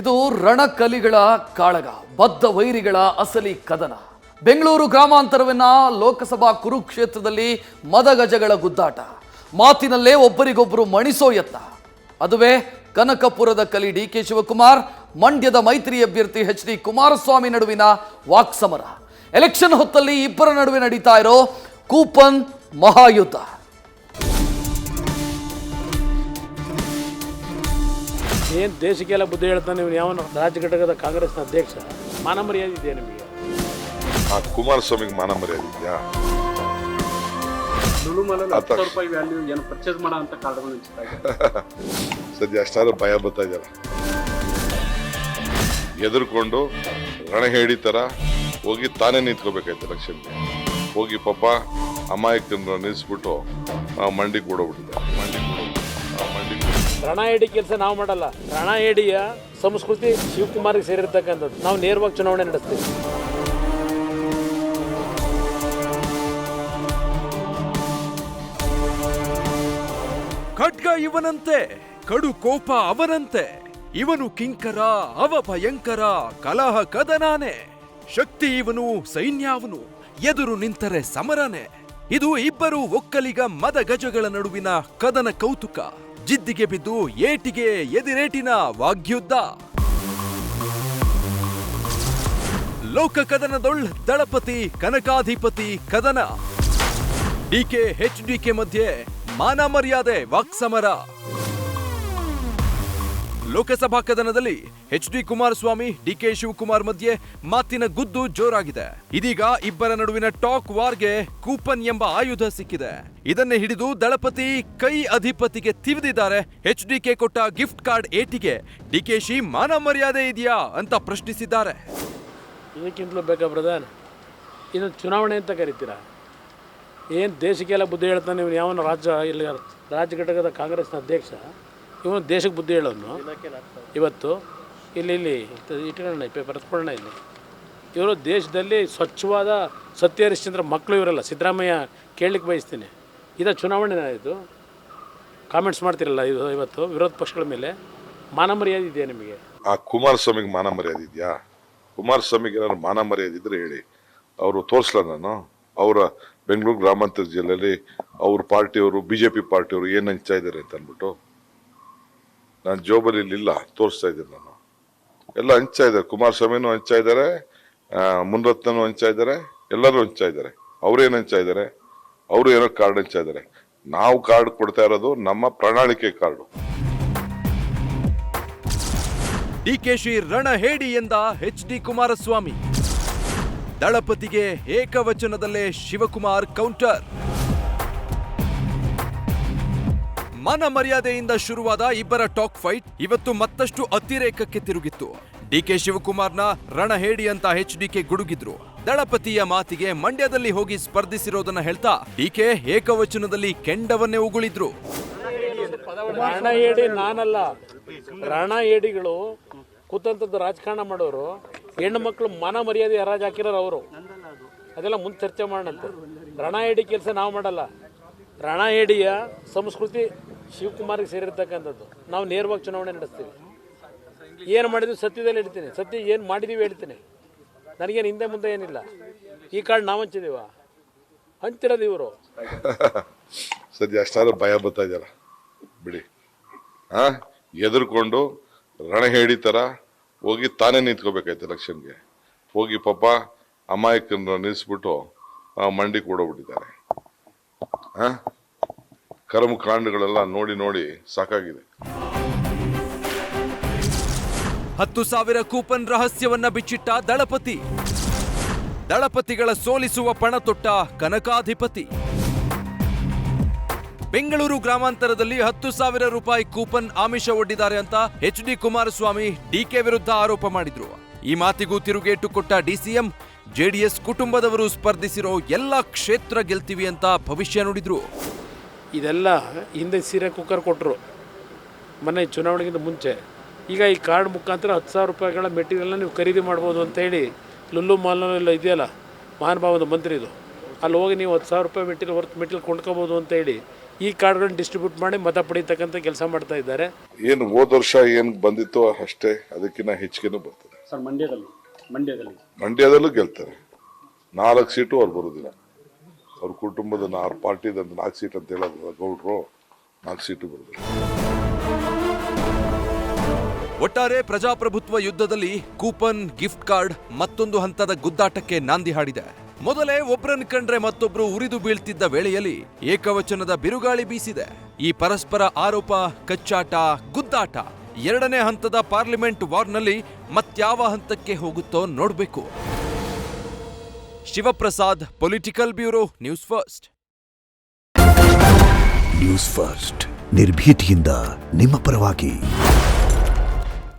ಇದು ರಣಕಲಿಗಳ ಕಾಳಗ, ಬದ್ಧ ವೈರಿಗಳ ಅಸಲಿ ಕದನ. ಬೆಂಗಳೂರು ಗ್ರಾಮಾಂತರವನ್ನ ಲೋಕಸಭಾ ಕುರುಕ್ಷೇತ್ರದಲ್ಲಿ ಮದಗಜಗಳ ಗುದ್ದಾಟ, ಮಾತಿನಲ್ಲೇ ಒಬ್ಬರಿಗೊಬ್ಬರು ಮಣಿಸೋ ಯತ್ನ. ಅದುವೇ ಕನಕಪುರದ ಕಲಿ ಡಿಕೆ ಶಿವಕುಮಾರ್, ಮಂಡ್ಯದ ಮೈತ್ರಿ ಅಭ್ಯರ್ಥಿ ಎಚ್ ಡಿ ಕುಮಾರಸ್ವಾಮಿ ನಡುವಿನ ವಾಕ್ಸಮರ. ಎಲೆಕ್ಷನ್ ಹೊತ್ತಲ್ಲಿ ಇಬ್ಬರ ನಡುವೆ ನಡೀತಾ ಇರೋ ಕೂಪನ್ ಮಹಾಯುದ್ಧ. ಏನು ದೇಶಕ್ಕೆಲ್ಲ ಬುದ್ಧಿ ಹೇಳ್ತಾನೆ ನೀವು? ಯಾವ ರಾಜ್ಯ ಘಟಕದ ಕಾಂಗ್ರೆಸ್ನ ಅಧ್ಯಕ್ಷ? ಮಾನ ಮರ್ಯಾದೆ ಇದೆಯಾ ನಿಮಗೆ? ಕುಮಾರಸ್ವಾಮಿಗೆ ಮಾನ ಮರ್ಯಾದೆ ಇದೆಯಾ? ₹10,000 ವ್ಯಾಲ್ಯೂ ಏನು ಪರ್ಚೇಸ್ ಮಾಡೋ ಅಂತ ಕಾರ್ಡ್ಗಳು ಸದ್ಯ ಅಷ್ಟಾದ್ರೂ ಭಯ ಬರ್ತಾ ಇದ್ದಾರೆ. ಎದುರ್ಕೊಂಡು ರಣಹೇಡಿ ಥರ ಹೋಗಿ ತಾನೇ ನಿಂತ್ಕೋಬೇಕಾಯ್ತು ಎಲೆಕ್ಷನ್ಗೆ. ಹೋಗಿ ಪಾಪ ಅಮಾಯಕರನ್ನ ನಿಲ್ಲಿಸ್ಬಿಟ್ಟು ಮಂಡಿ ಕೊಡೋಗ್ಬಿಟ್ಟಿದ್ದಾರೆ. ರಣ ಹೇಡಿ ಕೆಲಸ ನಾವು ಮಾಡಲ್ಲ. ರಣ ಹೇಡಿಯ ಸಂಸ್ಕೃತಿ ಶಿವಕುಮಾರ್ಗೆ ಸೇರಿರ್ತಕ್ಕಂಥದ್ದು. ನಾವು ನೇರವಾಗಿ ಚುನಾವಣೆ ನಡೆಸ್ತೀವಿ. ಖಡ್ಗ ಇವನಂತೆ, ಕಡು ಕೋಪ ಅವನಂತೆ. ಇವನು ಕಿಂಕರ, ಅವ ಭಯಂಕರ, ಕಲಹ ಕದನಾನೆ. ಶಕ್ತಿ ಇವನು, ಸೈನ್ಯ ಅವನು, ಎದುರು ನಿಂತರೆ ಸಮರನೆ. ಇದು ಇಬ್ಬರು ಒಕ್ಕಲಿಗ ಮದ ಗಜಗಳ ನಡುವಿನ ಕದನ ಕೌತುಕ. ಜಿದ್ದಿಗೆ ಬಿದ್ದು ಏಟಿಗೆ ಎದಿರೇಟಿನ ವಾಗ್ಯುದ್ಧ. ಲೋಕ ಕದನದೊಳ್ ದಳಪತಿ ಕನಕಾಧಿಪತಿ ಕದನ. ಡಿಕೆ ಎಚ್ ಡಿಕೆ ಮಧ್ಯೆ ಮಾನ ಮರ್ಯಾದೆ ವಾಕ್ಸಮರ. ಲೋಕಸಭಾ ಕದನದಲ್ಲಿ ಎಚ್ ಡಿ ಕುಮಾರಸ್ವಾಮಿ ಡಿಕೆ ಶಿವಕುಮಾರ್ ಮಧ್ಯೆ ಮಾತಿನ ಗುದ್ದು ಜೋರಾಗಿದೆ. ಇದೀಗ ಇಬ್ಬರ ನಡುವಿನ ಟಾಕ್ ವಾರ್ಗೆ ಕೂಪನ್ ಎಂಬ ಆಯುಧ ಸಿಕ್ಕಿದೆ. ಇದನ್ನೇ ಹಿಡಿದು ದಳಪತಿ ಕೈ ಅಧಿಪತಿಗೆ ತಿವಿದಿದ್ದಾರೆ. ಎಚ್ ಡಿಕೆ ಕೊಟ್ಟ ಗಿಫ್ಟ್ ಕಾರ್ಡ್ ಏಟಿಗೆ ಡಿಕೆಶಿ ಮಾನ ಮರ್ಯಾದೆ ಇದೆಯಾ ಅಂತ ಪ್ರಶ್ನಿಸಿದ್ದಾರೆ. ಇದಕ್ಕಿಂತಲೂ ಬೇಕಾ ಬ್ರದರ್? ಇದು ಚುನಾವಣೆ ಅಂತ ಕರಿತೀರಾ? ಏನು ದೇಶಕ್ಕೆಲ್ಲ ಬುದ್ಧಿ ಹೇಳ್ತಾನೆ ನೀವು? ಯಾವ ರಾಜ್ಯ ಘಟಕದ ಕಾಂಗ್ರೆಸ್ನ ಅಧ್ಯಕ್ಷ? ಇವನು ದೇಶಕ್ಕೆ ಬುದ್ಧಿ ಹೇಳೋನು. ಇವತ್ತು ಇಲ್ಲಿ ಇಟ್ಕೊಳ್ಳೋಣ, ಬರೆಸ್ಕೊಳ್ಳೋಣ. ಇಲ್ಲಿ ಇವರು ದೇಶದಲ್ಲಿ ಸ್ವಚ್ಛವಾದ ಸತ್ಯ ಹರಿಶ್ಚಂದ್ರ ಮಕ್ಕಳು ಇವರಲ್ಲ. ಸಿದ್ದರಾಮಯ್ಯ ಕೇಳಲಿಕ್ಕೆ ಬಯಸ್ತೀನಿ, ಇದು ಚುನಾವಣೆ ಇದು ಕಾಮೆಂಟ್ಸ್ ಮಾಡ್ತಿರಲ್ಲ. ಇದು ಇವತ್ತು ವಿರೋಧ ಪಕ್ಷಗಳ ಮೇಲೆ ಮಾನ ಮರ್ಯಾದೆ ಇದೆಯಾ ನಿಮಗೆ? ಕುಮಾರಸ್ವಾಮಿಗೆ ಮಾನ ಮರ್ಯಾದೆ ಇದೆಯಾ? ಕುಮಾರಸ್ವಾಮಿಗೆ ಏನಾದ್ರು ಮಾನ ಮರ್ಯಾದೆ ಇದ್ರೆ ಹೇಳಿ, ಅವರು ತೋರಿಸ್ಲ. ನಾನು ಅವರ ಬೆಂಗಳೂರು ಗ್ರಾಮಾಂತರ ಜಿಲ್ಲೆಯಲ್ಲಿ ಅವ್ರ ಪಾರ್ಟಿಯವರು, ಬಿಜೆಪಿ ಪಾರ್ಟಿಯವರು ಏನು ಹಂಚ್ತಾ ಇದ್ದಾರೆ ಅಂತ ಅಂದ್ಬಿಟ್ಟು ನಾನು ಜೋಬಲ್ಲಿ ಇಲ್ಲ, ತೋರಿಸ್ತಾ ಇದ್ದೀನಿ. ನಾನು ಎಲ್ಲ ಹಂಚ್ತಾ ಇದ್ದಾರೆ. ಕುಮಾರಸ್ವಾಮಿನೂ ಹಂಚ್ತಾ ಇದ್ದಾರೆ, ಮುನ್ರತ್ನೂ ಹಂಚ್ತಾ ಇದ್ದಾರೆ, ಎಲ್ಲರೂ ಹಂಚ್ತಾ ಇದ್ದಾರೆ. ಅವ್ರೇನು ಹಂಚ್ತಾ ಇದ್ದಾರೆ? ಅವರು ಏನೋ ಕಾರ್ಡ್ ಹಂಚ್ತಾ ಇದ್ದಾರೆ. ನಾವು ಕಾರ್ಡ್ ಕೊಡ್ತಾ ಇರೋದು ನಮ್ಮ ಪ್ರಣಾಳಿಕೆ ಕಾರ್ಡು. ಡಿಕೆಶಿ ರಣಹೇಡಿ ಎಂದ ಎಚ್ ಡಿ ಕುಮಾರಸ್ವಾಮಿ. ದಳಪತಿಗೆ ಏಕವಚನದಲ್ಲೇ ಶಿವಕುಮಾರ್ ಕೌಂಟರ್. ಮಾನ ಮರ್ಯಾದೆಯಿಂದ ಶುರುವಾದ ಇಬ್ಬರ ಟಾಕ್ ಫೈಟ್ ಇವತ್ತು ಮತ್ತಷ್ಟು ಅತಿರೇಕಕ್ಕೆ ತಿರುಗಿತ್ತು. ಡಿಕೆ ಶಿವಕುಮಾರ್ನ ರಣಹೇಡಿ ಅಂತ ಎಚ್ ಡಿಕೆ ಗುಡುಗಿದ್ರು. ದಳಪತಿಯ ಮಾತಿಗೆ ಮಂಡ್ಯದಲ್ಲಿ ಹೋಗಿ ಸ್ಪರ್ಧಿಸಿರೋದನ್ನ ಹೇಳ್ತಾ ಡಿಕೆ ಏಕವಚನದಲ್ಲಿ ಕೆಂಡವನ್ನೇ ಉಗುಳಿದ್ರು. ರಣಹೇಡಿ ನಾನಲ್ಲ. ರಣಹೇಡಿಗಳು ಕೂತಂತದ್ದು ರಾಜಕಾರಣ ಮಾಡೋರು, ಹೆಣ್ಣು ಮಕ್ಕಳು ಮಾನ ಮರ್ಯಾದೆ ಹರಾಜ್ ಹಾಕಿರೋರು ಅವರು. ಅದೆಲ್ಲ ಮುಂದೆ ಚರ್ಚೆ ಮಾಡೋಣಂತೆ. ರಣಹೇಡಿ ಕೆಲಸ ನಾವು ಮಾಡಲ್ಲ. ರಣಹೇಡಿಯ ಸಂಸ್ಕೃತಿ ಶಿವಕುಮಾರ್ಗೆ ಸೇರಿರ್ತಕ್ಕಂಥದ್ದು. ನಾವು ನೇರವಾಗಿ ಚುನಾವಣೆ ನಡೆಸ್ತೀವಿ. ಏನು ಮಾಡಿದ್ವಿ ಸತ್ಯದಲ್ಲಿ ಹೇಳ್ತೀನಿ, ಸತ್ಯ ಏನು ಮಾಡಿದೀವಿ ಹೇಳ್ತೀನಿ. ನನಗೇನು ಹಿಂದೆ ಮುಂದೆ ಏನಿಲ್ಲ. ಈ ಕಾರ್ಡ್ ನಾವು ಹಂಚಿದೀವ, ಹಂಚಿರೋದು ಇವರು. ಸದ್ಯ ಅಷ್ಟಾದ್ರೂ ಭಯ ಬರ್ತಾ ಇದ್ದಾರ ಬಿಡಿ. ಎದುರ್ಕೊಂಡು ರಣಹೇಡಿ ಥರ ಹೋಗಿ ತಾನೇ ನಿಂತ್ಕೋಬೇಕಾಯ್ತು ಎಲೆಕ್ಷನ್ಗೆ. ಹೋಗಿ ಪಾಪ ಅಮಾಯಕರನ್ನ ನಿಲ್ಲಿಸ್ಬಿಟ್ಟು ಮಂಡಿ ಕೊಡೋಗ್ಬಿಟ್ಟಿದ್ದಾರೆ. ಕರ್ಮಕಾಂಡಗಳೆಲ್ಲ ನೋಡಿ ನೋಡಿ ಸಾಕಾಗಿದೆ. 10,000 ಕೂಪನ್ ರಹಸ್ಯವನ್ನ ಬಿಚ್ಚಿಟ್ಟ ದಳಪತಿ. ದಳಪತಿಗಳ ಸೋಲಿಸುವ ಪಣ ತೊಟ್ಟ ಕನಕಾಧಿಪತಿ. ಬೆಂಗಳೂರು ಗ್ರಾಮಾಂತರದಲ್ಲಿ 10,000 ರೂಪಾಯಿ ಕೂಪನ್ ಆಮಿಷ ಒಡ್ಡಿದ್ದಾರೆ ಅಂತ ಎಚ್ ಡಿ ಕುಮಾರಸ್ವಾಮಿ ಡಿಕೆ ವಿರುದ್ಧ ಆರೋಪ ಮಾಡಿದ್ರು. ಈ ಮಾತಿಗೂ ತಿರುಗೇಟು ಕೊಟ್ಟ ಡಿಸಿಎಂ, ಜೆಡಿಎಸ್ ಕುಟುಂಬದವರು ಸ್ಪರ್ಧಿಸಿರೋ ಎಲ್ಲ ಕ್ಷೇತ್ರ ಗೆಲ್ತೀವಿ ಅಂತ ಭವಿಷ್ಯ ನುಡಿದ್ರು. ಇದೆಲ್ಲ ಹಿಂದೆ ಸೀರೆ ಕುಕ್ಕರ್ ಕೊಟ್ಟರು ಮೊನ್ನೆ ಚುನಾವಣೆಗಿಂತ ಮುಂಚೆ. ಈಗ ಈ ಕಾರ್ಡ್ ಮುಖಾಂತರ 10,000 ರೂಪಾಯಿಗಳ ಮೆಟೀರಿಯಲ್ನ ನೀವು ಖರೀದಿ ಮಾಡ್ಬೋದು ಅಂತೇಳಿ ಲುಲ್ಲು ಮಾಲ್ನೆಲ್ಲ ಇದೆಯಲ್ಲ, ಮಹಾನುಭಾವದ ಮಂತ್ರಿದು, ಅಲ್ಲಿ ಹೋಗಿ ನೀವು 10,000 ರೂಪಾಯಿ ಮೆಟೀರಿಯಲ್ ಕೊಂಡ್ಕೋಬೋದು ಅಂತೇಳಿ ಈ ಕಾರ್ಡ್ಗಳನ್ನ ಡಿಸ್ಟ್ರಿಬ್ಯೂಟ್ ಮಾಡಿ ಮತ ಪಡೀತಕ್ಕಂಥ ಕೆಲಸ ಮಾಡ್ತಾ ಇದ್ದಾರೆ. ಏನು ಹೋದ ವರ್ಷ ಏನು ಬಂದಿತ್ತೋ ಅಷ್ಟೇ, ಅದಕ್ಕಿಂತ ಹೆಚ್ಚಿಗೆನೂ ಬರ್ತದೆ ಸರ್. ಮಂಡ್ಯದಲ್ಲೂ ಗೆಲ್ತಾರೆ. 4 ಸೀಟು ಅವ್ರು ಬರೋದಿಲ್ಲ. ಅವ್ರ ಕುಟುಂಬದ 6 ಪಾರ್ಟಿದ 4 ಸೀಟ್ ಅಂತ ಹೇಳೋದು ಗೌಡ್ರು, 4 ಸೀಟು ಬರೋದಿಲ್ಲ. ಒಟ್ಟಾರೆ ಪ್ರಜಾಪ್ರಭುತ್ವ ಯುದ್ಧದಲ್ಲಿ ಕೂಪನ್, ಗಿಫ್ಟ್ ಕಾರ್ಡ್ ಮತ್ತೊಂದು ಹಂತದ ಗುದ್ದಾಟಕ್ಕೆ ನಾಂದಿ ಹಾಡಿದೆ. ಮೊದಲೇ ಒಬ್ರನ್ ಕಂಡ್ರೆ ಮತ್ತೊಬ್ರು ಉರಿದು ಬೀಳ್ತಿದ್ದ ವೇಳೆಯಲ್ಲಿ ಏಕವಚನದ ಬಿರುಗಾಳಿ ಬೀಸಿದೆ. ಈ ಪರಸ್ಪರ ಆರೋಪ, ಕಚ್ಚಾಟ, ಗುದ್ದಾಟ ಎರಡನೇ ಹಂತದ ಪಾರ್ಲಿಮೆಂಟ್ ವಾರ್ನಲ್ಲಿ ಮತ್ಯಾವ ಹಂತಕ್ಕೆ ಹೋಗುತ್ತೋ ನೋಡ್ಬೇಕು. Shivaprasad, political bureau, news first. News first ನಿರ್ಭೀತಿಯಿಂದ ನಿಮ್ಮ ಪರವಾಗಿ.